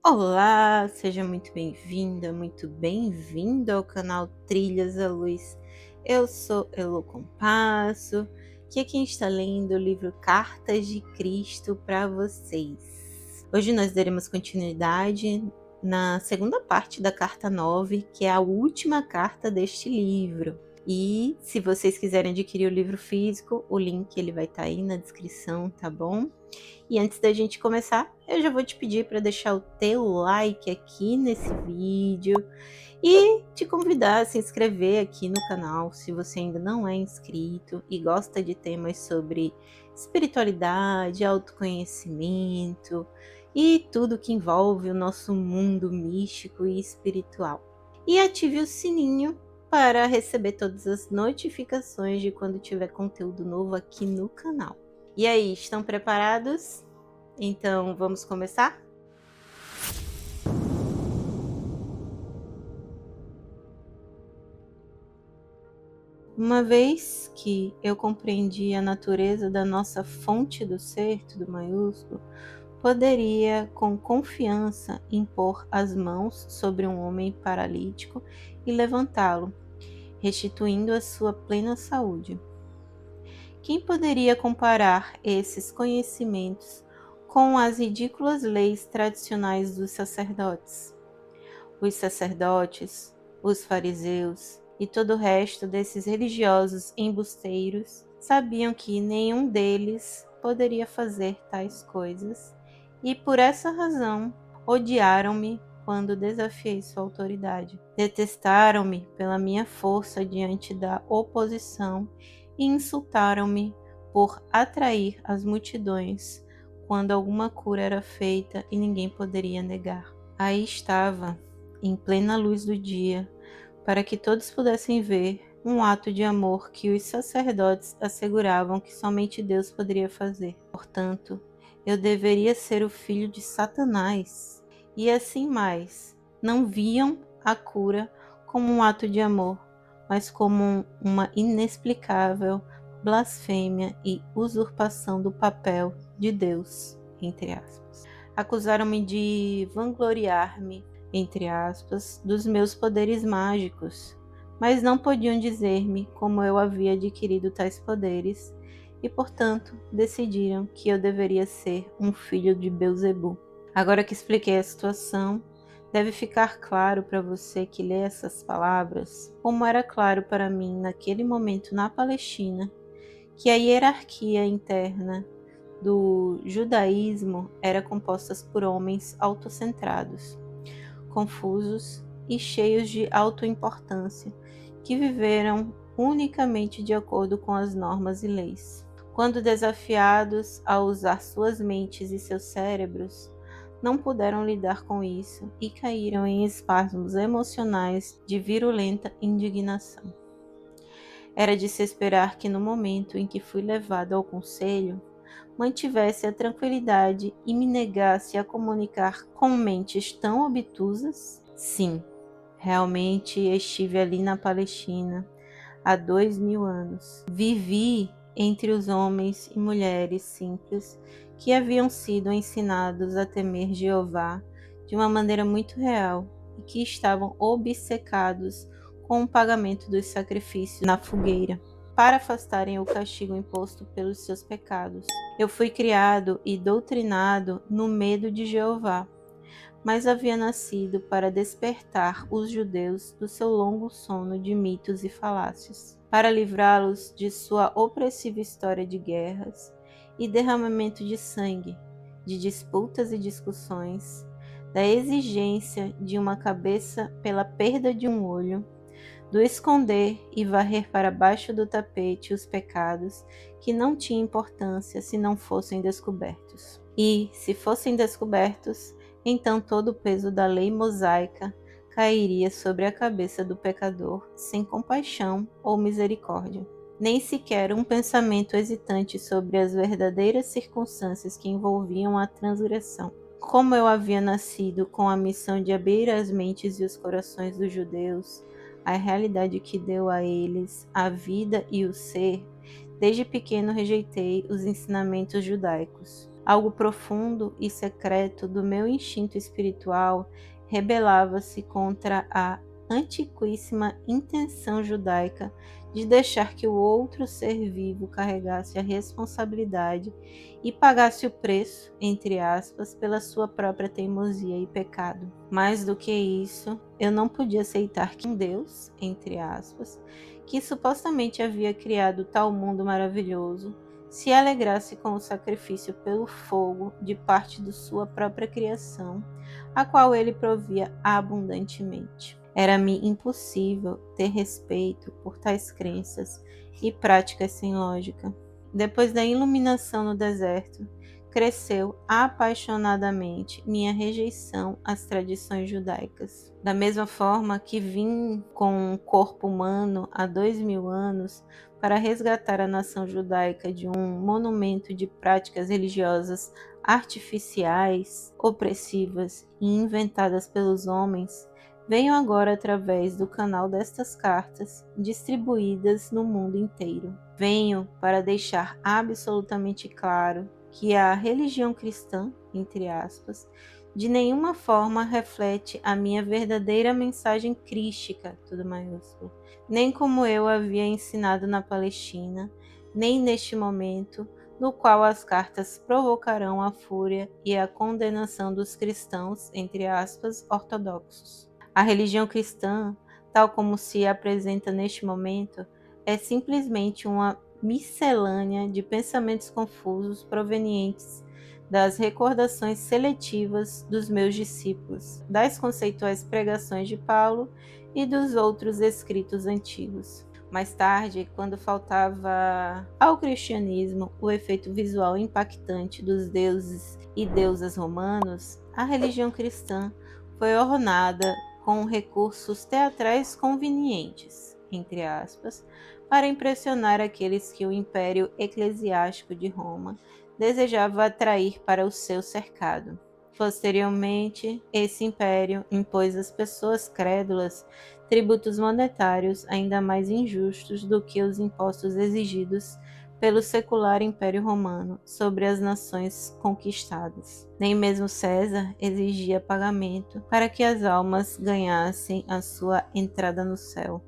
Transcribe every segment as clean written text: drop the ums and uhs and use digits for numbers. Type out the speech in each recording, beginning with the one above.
Olá, seja muito bem-vinda, muito bem-vindo ao canal Trilhas à Luz. Eu sou Elo Compasso, que é quem está lendo o livro Cartas de Cristo para vocês. Hoje nós daremos continuidade na segunda parte da carta 9, que é a última carta deste livro. E se vocês quiserem adquirir o livro físico, o link ele vai estar aí na descrição, tá bom? E antes da gente começar, eu já vou te pedir para deixar o teu like aqui nesse vídeo e te convidar a se inscrever aqui no canal se você ainda não é inscrito e gosta de temas sobre espiritualidade, autoconhecimento e tudo que envolve o nosso mundo místico e espiritual. E ative o sininho para receber todas as notificações de quando tiver conteúdo novo aqui no canal. E aí, estão preparados? Então, vamos começar? Uma vez que eu compreendi a natureza da nossa fonte do ser, tudo maiúsculo, poderia com confiança impor as mãos sobre um homem paralítico e levantá-lo, restituindo a sua plena saúde. Quem poderia comparar esses conhecimentos com as ridículas leis tradicionais dos sacerdotes? Os sacerdotes, os fariseus e todo o resto desses religiosos embusteiros sabiam que nenhum deles poderia fazer tais coisas e por essa razão odiaram-me quando desafiei sua autoridade. Detestaram-me pela minha força diante da oposição e insultaram-me por atrair as multidões quando alguma cura era feita e ninguém poderia negar. Aí estava, em plena luz do dia, para que todos pudessem ver um ato de amor que os sacerdotes asseguravam que somente Deus poderia fazer. Portanto, eu deveria ser o filho de Satanás. E assim mais, não viam a cura como um ato de amor, mas como uma inexplicável blasfêmia e usurpação do papel de Deus, entre aspas. Acusaram-me de vangloriar-me, entre aspas, dos meus poderes mágicos, mas não podiam dizer-me como eu havia adquirido tais poderes e, portanto, decidiram que eu deveria ser um filho de Beelzebub. Agora que expliquei a situação, deve ficar claro para você que lê essas palavras, como era claro para mim naquele momento na Palestina, que a hierarquia interna do judaísmo era composta por homens autocentrados, confusos e cheios de autoimportância, que viveram unicamente de acordo com as normas e leis. Quando desafiados a usar suas mentes e seus cérebros, não puderam lidar com isso e caíram em espasmos emocionais de virulenta indignação. Era de se esperar que no momento em que fui levado ao conselho, mantivesse a tranquilidade e me negasse a comunicar com mentes tão obtusas? Sim, realmente estive ali na Palestina há 2000 anos. Vivi entre os homens e mulheres simples que haviam sido ensinados a temer Jeová de uma maneira muito real e que estavam obcecados com o pagamento dos sacrifícios na fogueira para afastarem o castigo imposto pelos seus pecados. Eu fui criado e doutrinado no medo de Jeová, mas havia nascido para despertar os judeus do seu longo sono de mitos e falácias, para livrá-los de sua opressiva história de guerras e derramamento de sangue, de disputas e discussões, da exigência de uma cabeça pela perda de um olho, do esconder e varrer para baixo do tapete os pecados que não tinham importância se não fossem descobertos. E, se fossem descobertos, então todo o peso da lei mosaica cairia sobre a cabeça do pecador, sem compaixão ou misericórdia. Nem sequer um pensamento hesitante sobre as verdadeiras circunstâncias que envolviam a transgressão. Como eu havia nascido com a missão de abrir as mentes e os corações dos judeus, a realidade que deu a eles a vida e o ser, desde pequeno rejeitei os ensinamentos judaicos. Algo profundo e secreto do meu instinto espiritual rebelava-se contra a antiquíssima intenção judaica de deixar que o outro ser vivo carregasse a responsabilidade e pagasse o preço, entre aspas, pela sua própria teimosia e pecado. Mais do que isso, eu não podia aceitar que um Deus, entre aspas, que supostamente havia criado tal mundo maravilhoso, se alegrasse com o sacrifício pelo fogo de parte de sua própria criação, a qual ele provia abundantemente. Era-me impossível ter respeito por tais crenças e práticas sem lógica. Depois da iluminação no deserto, cresceu apaixonadamente minha rejeição às tradições judaicas. Da mesma forma que vim com um corpo humano há 2000 anos para resgatar a nação judaica de um monumento de práticas religiosas artificiais, opressivas e inventadas pelos homens, venho agora através do canal destas cartas, distribuídas no mundo inteiro. Venho para deixar absolutamente claro que a religião cristã, entre aspas, de nenhuma forma reflete a minha verdadeira mensagem crística, tudo maiúsculo, nem como eu havia ensinado na Palestina, nem neste momento, no qual as cartas provocarão a fúria e a condenação dos cristãos, entre aspas, ortodoxos. A religião cristã, tal como se apresenta neste momento, é simplesmente uma miscelânea de pensamentos confusos provenientes das recordações seletivas dos meus discípulos, das conceituais pregações de Paulo e dos outros escritos antigos. Mais tarde, quando faltava ao cristianismo o efeito visual impactante dos deuses e deusas romanos, a religião cristã foi ornada com recursos teatrais convenientes, entre aspas, para impressionar aqueles que o império eclesiástico de Roma desejava atrair para o seu cercado. Posteriormente, esse império impôs às pessoas crédulas tributos monetários ainda mais injustos do que os impostos exigidos pelo secular Império Romano sobre as nações conquistadas. Nem mesmo César exigia pagamento para que as almas ganhassem a sua entrada no céu.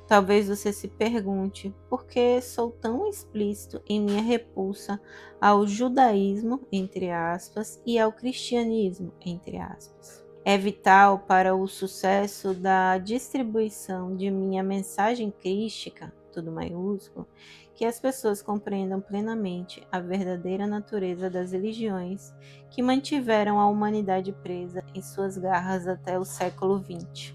Talvez você se pergunte por que sou tão explícito em minha repulsa ao judaísmo, entre aspas, e ao cristianismo, entre aspas. É vital para o sucesso da distribuição de minha mensagem crística, tudo maiúsculo, que as pessoas compreendam plenamente a verdadeira natureza das religiões que mantiveram a humanidade presa em suas garras até o século XX.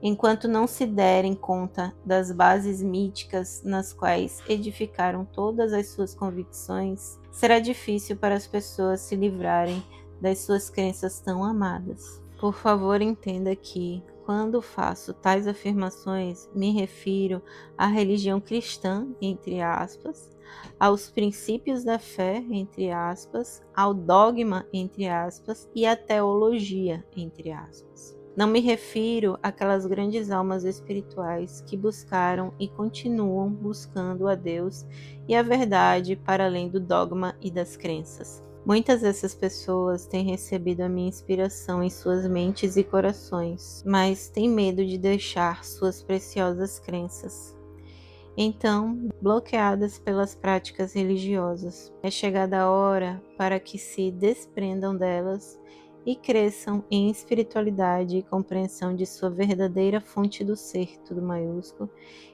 Enquanto não se derem conta das bases míticas nas quais edificaram todas as suas convicções, será difícil para as pessoas se livrarem das suas crenças tão amadas. Por favor, entenda que, quando faço tais afirmações, me refiro à religião cristã, entre aspas, aos princípios da fé, entre aspas, ao dogma, entre aspas, e à teologia, entre aspas. Não me refiro àquelas grandes almas espirituais que buscaram e continuam buscando a Deus e a verdade para além do dogma e das crenças. Muitas dessas pessoas têm recebido a minha inspiração em suas mentes e corações, mas têm medo de deixar suas preciosas crenças. Então, bloqueadas pelas práticas religiosas, é chegada a hora para que se desprendam delas e cresçam em espiritualidade e compreensão de sua verdadeira fonte do ser, tudo maiúsculo,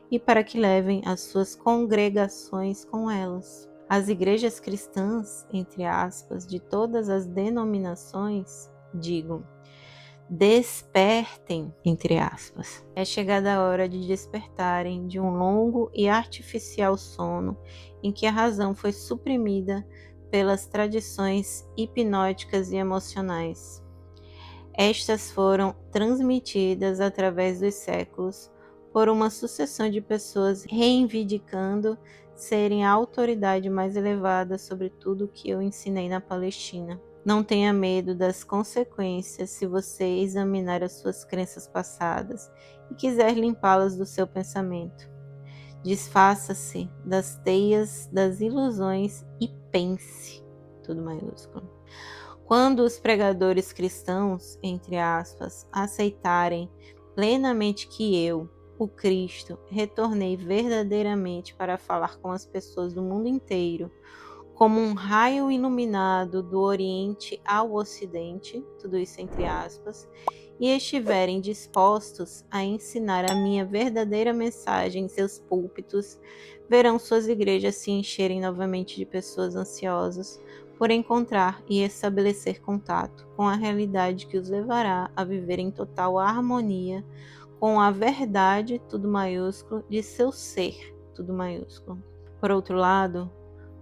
e para que levem as suas congregações com elas. As igrejas cristãs, entre aspas, de todas as denominações, digo, despertem, entre aspas. É chegada a hora de despertarem de um longo e artificial sono em que a razão foi suprimida pelas tradições hipnóticas e emocionais. Estas foram transmitidas através dos séculos por uma sucessão de pessoas reivindicando serem a autoridade mais elevada sobre tudo o que eu ensinei na Palestina. Não tenha medo das consequências se você examinar as suas crenças passadas e quiser limpá-las do seu pensamento. Desfaça-se das teias das ilusões e pense. tudo maiúsculo. Quando os pregadores cristãos, entre aspas, aceitarem plenamente que eu, o Cristo, retornei verdadeiramente para falar com as pessoas do mundo inteiro, como um raio iluminado do Oriente ao Ocidente, tudo isso entre aspas, e estiverem dispostos a ensinar a minha verdadeira mensagem em seus púlpitos, verão suas igrejas se encherem novamente de pessoas ansiosas por encontrar e estabelecer contato com a realidade que os levará a viver em total harmonia com a verdade, tudo maiúsculo, de seu ser, tudo maiúsculo. Por outro lado,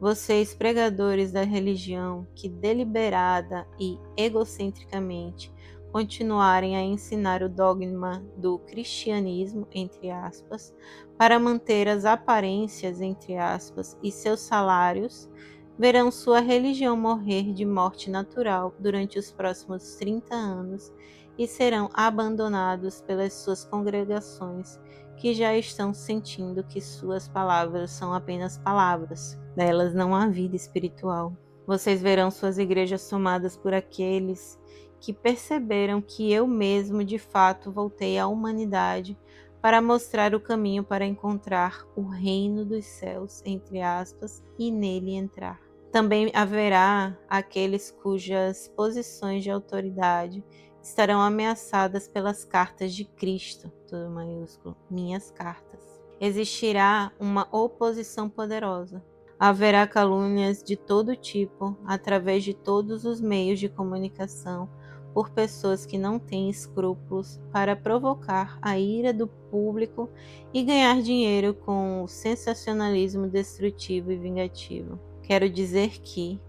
vocês, pregadores da religião, que deliberada e egocentricamente continuarem a ensinar o dogma do cristianismo, entre aspas, para manter as aparências, entre aspas, e seus salários, verão sua religião morrer de morte natural durante os próximos 30 anos e serão abandonados pelas suas congregações, que já estão sentindo que suas palavras são apenas palavras. Nelas não há vida espiritual. Vocês verão suas igrejas tomadas por aqueles que perceberam que eu mesmo de fato voltei à humanidade para mostrar o caminho para encontrar o reino dos céus, entre aspas, e nele entrar. Também haverá aqueles cujas posições de autoridade estarão ameaçadas pelas cartas de Cristo, tudo maiúsculo, minhas cartas. Existirá uma oposição poderosa. Haverá calúnias de todo tipo, através de todos os meios de comunicação, por pessoas que não têm escrúpulos para provocar a ira do público e ganhar dinheiro com o sensacionalismo destrutivo e vingativo. Quero dizer que,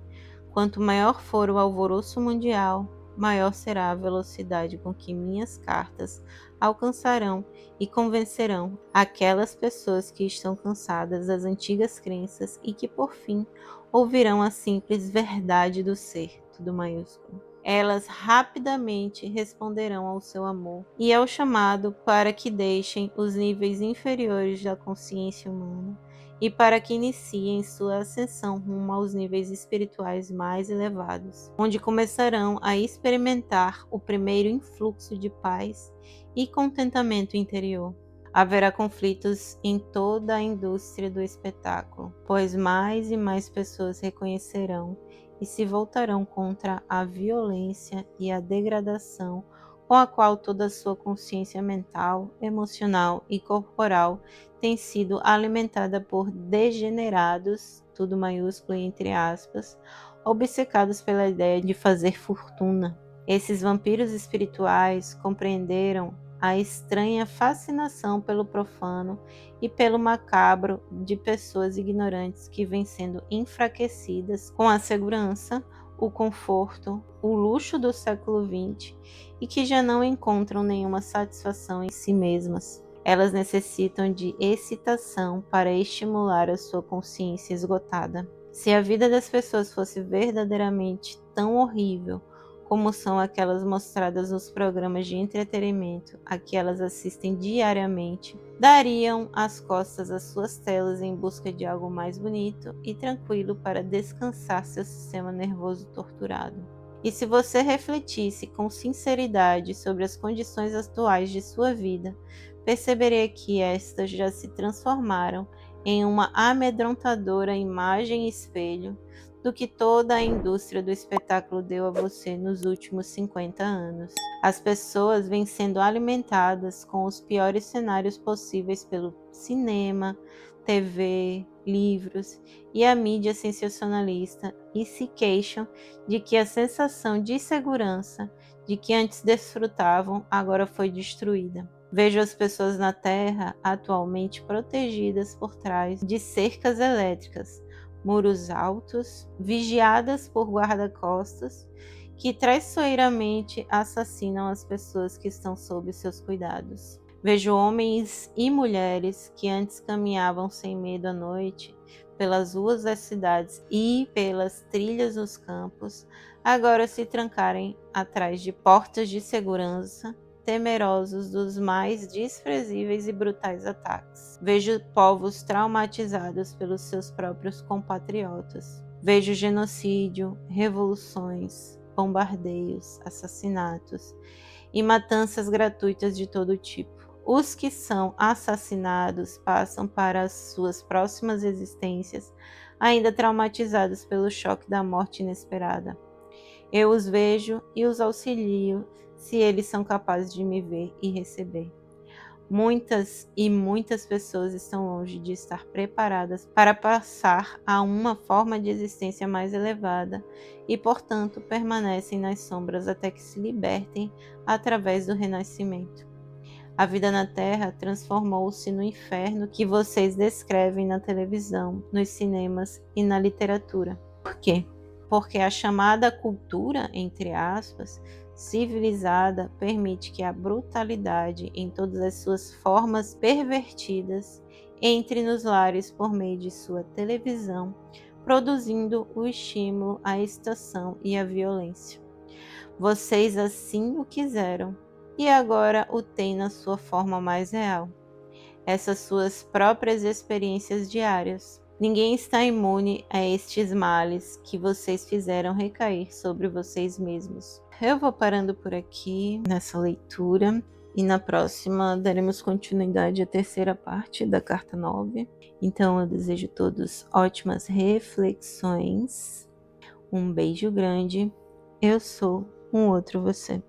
quanto maior for o alvoroço mundial, maior será a velocidade com que minhas cartas alcançarão e convencerão aquelas pessoas que estão cansadas das antigas crenças e que, por fim, ouvirão a simples verdade do ser, tudo maiúsculo. Elas rapidamente responderão ao seu amor e ao chamado para que deixem os níveis inferiores da consciência humana e para que iniciem sua ascensão rumo aos níveis espirituais mais elevados, onde começarão a experimentar o primeiro influxo de paz e contentamento interior. Haverá conflitos em toda a indústria do espetáculo, pois mais e mais pessoas reconhecerão e se voltarão contra a violência e a degradação com a qual toda a sua consciência mental, emocional e corporal tem sido alimentada por degenerados, tudo maiúsculo e entre aspas, obcecados pela ideia de fazer fortuna. Esses vampiros espirituais compreenderam a estranha fascinação pelo profano e pelo macabro de pessoas ignorantes que vêm sendo enfraquecidas com a segurança, o conforto, o luxo do século XX e que já não encontram nenhuma satisfação em si mesmas. Elas necessitam de excitação para estimular a sua consciência esgotada. Se a vida das pessoas fosse verdadeiramente tão horrível como são aquelas mostradas nos programas de entretenimento a que elas assistem diariamente, dariam as costas às suas telas em busca de algo mais bonito e tranquilo para descansar seu sistema nervoso torturado. E se você refletisse com sinceridade sobre as condições atuais de sua vida, perceberia que estas já se transformaram em uma amedrontadora imagem espelho do que toda a indústria do espetáculo deu a você nos últimos 50 anos. As pessoas vêm sendo alimentadas com os piores cenários possíveis pelo cinema, TV, livros e a mídia sensacionalista e se queixam de que a sensação de segurança de que antes desfrutavam agora foi destruída. Vejo as pessoas na Terra atualmente protegidas por trás de cercas elétricas, muros altos, vigiadas por guarda-costas, que traiçoeiramente assassinam as pessoas que estão sob seus cuidados. Vejo homens e mulheres que antes caminhavam sem medo à noite pelas ruas das cidades e pelas trilhas dos campos, agora se trancarem atrás de portas de segurança, temerosos dos mais desprezíveis e brutais ataques. Vejo povos traumatizados pelos seus próprios compatriotas. Vejo genocídio, revoluções, bombardeios, assassinatos e matanças gratuitas de todo tipo. Os que são assassinados passam para as suas próximas existências ainda traumatizados pelo choque da morte inesperada. Eu os vejo e os auxilio se eles são capazes de me ver e receber. Muitas pessoas estão longe de estar preparadas para passar a uma forma de existência mais elevada e, portanto, permanecem nas sombras até que se libertem através do renascimento. A vida na Terra transformou-se no inferno que vocês descrevem na televisão, nos cinemas e na literatura. Por quê? Porque a chamada cultura, entre aspas, civilizada, permite que a brutalidade, em todas as suas formas pervertidas, entre nos lares por meio de sua televisão, produzindo o estímulo à extorsão e à violência. Vocês assim o quiseram, e agora o têm na sua forma mais real. Essas suas próprias experiências diárias. Ninguém está imune a estes males que vocês fizeram recair sobre vocês mesmos. Eu vou parando por aqui nessa leitura e na próxima daremos continuidade à terceira parte da carta 9. Então eu desejo a todos ótimas reflexões. Um beijo grande. Eu sou um outro você.